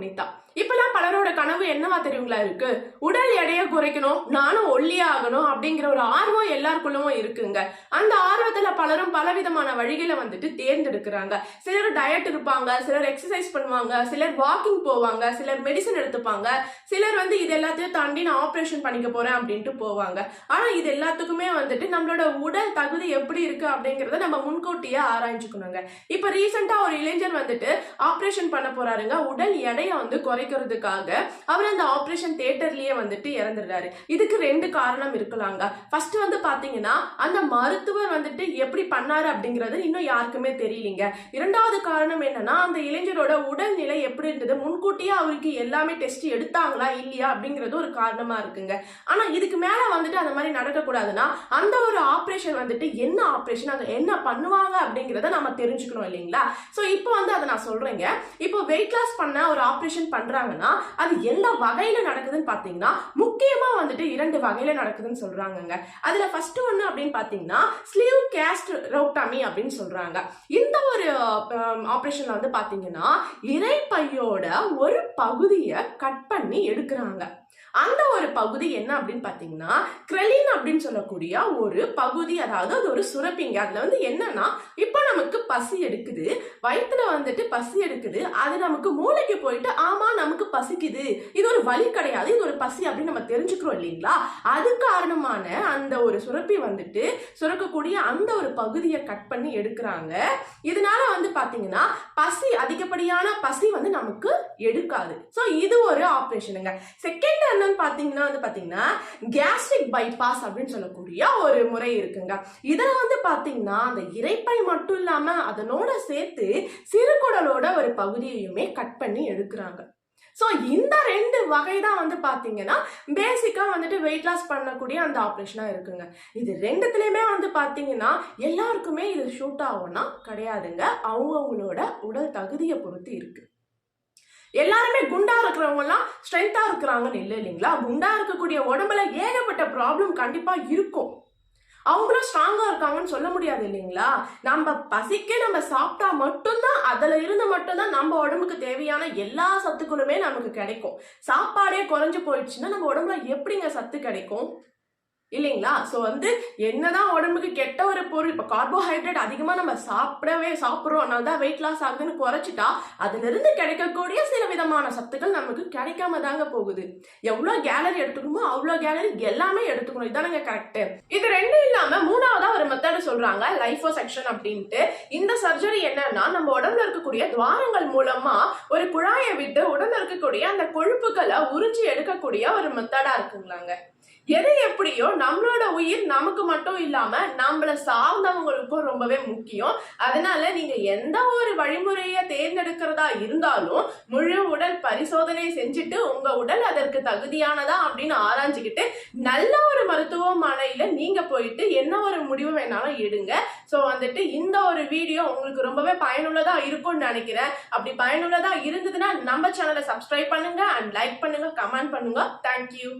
புனிதா. இப்பெல்லாம் பலரோட கனவு என்னவா தெரியுங்களா இருக்கு? உடல் எடையை குறைக்கணும், நானும் ஒல்லியா ஆகணும் அப்படிங்கிற ஒரு ஆர்வம் எல்லாருக்குள்ளவும் இருக்குங்க. அந்த ஆர்வத்துல பலரும் பலவிதமான வழிகளை தேர்ந்தெடுக்கிறாங்க. சிலர் டயட் இருப்பாங்க, சிலர் எக்ஸசைஸ் பண்ணுவாங்க, சிலர் வாக்கிங் போவாங்க, சிலர் மெடிசன் எடுத்துப்பாங்க, சிலர் இது எல்லாத்தையும் தாண்டி நான் ஆப்ரேஷன் பண்ணிக்க போறேன் அப்படின்ட்டு போவாங்க. ஆனா இது எல்லாத்துக்குமே நம்மளோட உடல் தகுதி எப்படி இருக்கு அப்படிங்கறத நம்ம முன்கூட்டியே ஆராய்ஞ்சுக்கணுங்க. இப்ப ரீசெண்டா ஒரு இளைஞர் ஆப்ரேஷன் பண்ண போறாருங்க. உடல் எடையை குறைக்கிறதுக்காக அவர் அந்த ஆபரேஷன் தியேட்டர்லயே இறந்துடுறாரு. இதுக்கு 2 காரணம் இருக்கலாங்க. ஃபர்ஸ்ட் பாத்தீங்கன்னா அந்த மருத்துவர் எப்படி பண்ணாரு அப்படிங்கிறது இன்னும் யாருக்குமே தெரியலீங்க. இரண்டாவது காரணம் என்னன்னா அந்த இளைஞரோட உடல்நிலை எப்படி இருந்தது, முன்கூட்டியே அவருக்கு எல்லாமே டெஸ்ட் எடுத்தாங்களா இல்லையா அப்படிங்கிறது ஒரு காரணமா இருக்குங்க. ஆனா இதுக்கு மேல அந்த மாதிரி நடக்கக்கூடாதுன்னா அந்த ஒரு ஆபரேஷன் என்ன ஆபரேஷன், அங்க என்ன பண்ணுவாங்க அப்படிங்கிறத நம்ம தெரிஞ்சுக்கணும் இல்லைங்களா? சோ இப்போ அதை நான் சொல்றேங்க. இப்போ வெயிட் லாஸ் பண்ண ஒரு ஆபரேஷன் பண்றாங்கன்னா அது எந்த வகையில நடக்குதுன்னு பாத்தீங்கன்னா முக்கியமா 2 வகையில நடக்குதுன்னு சொல்றாங்க. அதுல ஃபர்ஸ்ட் ஒன்னு அப்படின்னு பாத்தீங்கன்னா ஸ்லீவ் கேஸ்ட்ரெக்டமி அப்படின்னு சொல்றாங்க. இந்த ஒரு ஆபரேஷன்ல பாத்தீங்கன்னா இரைப்பையோட ஒரு பகுதியை கட் பண்ணி எடுக்கிறாங்க. அந்த ஒரு பகுதி என்ன அப்படின்னு பாத்தீங்கன்னா கிரெலின் அப்படின்னு சொல்லக்கூடிய ஒரு பகுதி, அதாவது அது ஒரு சுரப்பிங்க. அதுல என்னன்னா இப்ப நமக்கு பசி எடுக்குது, வயிற்றுல பசி எடுக்குது, அது நமக்கு மூளைக்கு போயிட்டு ஆமா நமக்கு பசிக்குது, இது ஒரு வலி கிடையாது, இது ஒரு பசி அப்படின்னு நம்ம தெரிஞ்சுக்கிறோம் இல்லைங்களா? அது காரணமான அந்த ஒரு சுரப்பி சுரக்கக்கூடிய அந்த ஒரு பகுதியை கட் பண்ணி எடுக்கிறாங்க. இதனால பாத்தீங்கன்னா பசி, அதிகப்படியான பசி நமக்கு எடுக்காது. சோ இது ஒரு ஆபரேஷனுங்க. செகண்ட் என்னன்னு பாத்தீங்கன்னா கேஸ்ட்ரிக் பைபாஸ் அப்படின்னு சொல்லக்கூடிய ஒரு முறை இருக்குங்க. இதுல பாத்தீங்கன்னா அந்த இரைப்பை மட்டும் இல்லாம அதனோட சேர்த்து சிறுகுடலோட ஒரு பகுதியையுமே கட் பண்ணி எடுக்கிறாங்க. சோ இந்த 2 வகை தான் பாத்தீங்கன்னா பேசிக்கா வெயிட் லாஸ் பண்ணக்கூடிய அந்த ஆபரேஷனா இருக்குங்க. இது 2த்துலயுமே பாத்தீங்கன்னா எல்லாருக்குமே இது ஷூட் ஆகும்னா கிடையாதுங்க. அவங்கவுங்களோட உடல் தகுதியை பொறுத்து இருக்கு. எல்லாருமே குண்டா இருக்கிறவங்க எல்லாம் ஸ்ட்ரென்த்தா இருக்கிறாங்கன்னு இல்லை இல்லைங்களா? குண்டா இருக்கக்கூடிய உடம்புல ஏகப்பட்ட ப்ராப்ளம் கண்டிப்பா இருக்கும். அவங்களும் ஸ்ட்ராங்கா இருக்காங்கன்னு சொல்ல முடியாது இல்லைங்களா? நம்ம பசிக்கு நம்ம சாப்பிட்டா மட்டும்தான் அதுல இருந்து மட்டும்தான் நம்ம உடம்புக்கு தேவையான எல்லா சத்துக்களுமே நமக்கு கிடைக்கும். சாப்பாடே குறைஞ்சு போயிடுச்சுன்னா நம்ம உடம்புல எப்படிங்க சத்து கிடைக்கும் இல்லைங்களா? சோ என்னதான் உடம்புக்கு கெட்ட ஒரு பொருள், இப்ப கார்போஹைட்ரேட் அதிகமா நம்ம சாப்பிடுறோம், அதனாலதான் வெயிட் லாஸ் ஆகுதுன்னு குறைச்சிட்டா அதுல இருந்து கிடைக்கக்கூடிய சில விதமான சத்துக்கள் நமக்கு கிடைக்காம தாங்க போகுது. எவ்வளவு கேலரி எடுத்துக்கணுமோ அவ்வளவு கேலரி எல்லாமே எடுத்துக்கணும். இதானங்க கரெக்ட். இது 2 இல்லாம 3ஆவதா ஒரு மெத்தட் சொல்றாங்க, லைபோசெக்ஷன் அப்படின்ட்டு. இந்த சர்ஜரி என்னன்னா நம்ம உடம்புல இருக்கக்கூடிய துவாரங்கள் மூலமா ஒரு குழாயை விட்டு உடம்புல இருக்கக்கூடிய அந்த கொழுப்புகளை உறிஞ்சி எடுக்கக்கூடிய ஒரு மெத்தடா இருக்குங்களாங்க. எது எப்படியோ நம்மளோட உயிர் நமக்கு மட்டும் இல்லாம நம்மள சார்ந்தவங்களுக்கும் ரொம்பவே முக்கியம். அதனால நீங்க எந்த ஒரு வழிமுறையை தேர்ந்தெடுக்கிறதா இருந்தாலும் முழு உடல் பரிசோதனை செஞ்சுட்டு உங்க உடல் அதற்கு தகுதியானதா அப்படின்னு ஆராய்ஞ்சுக்கிட்டு நல்ல ஒரு மருத்துவமனையில நீங்க போயிட்டு என்ன ஒரு முடிவு வேணாலும் எடுங்க. சோ இந்த ஒரு வீடியோ உங்களுக்கு ரொம்பவே பயனுள்ளதா இருக்கும்னு நினைக்கிறேன். அப்படி பயனுள்ளதா இருந்ததுன்னா நம்ம சேனலை சப்ஸ்கிரைப் பண்ணுங்க அண்ட் லைக் பண்ணுங்க, கமெண்ட் பண்ணுங்க. தேங்க்யூ.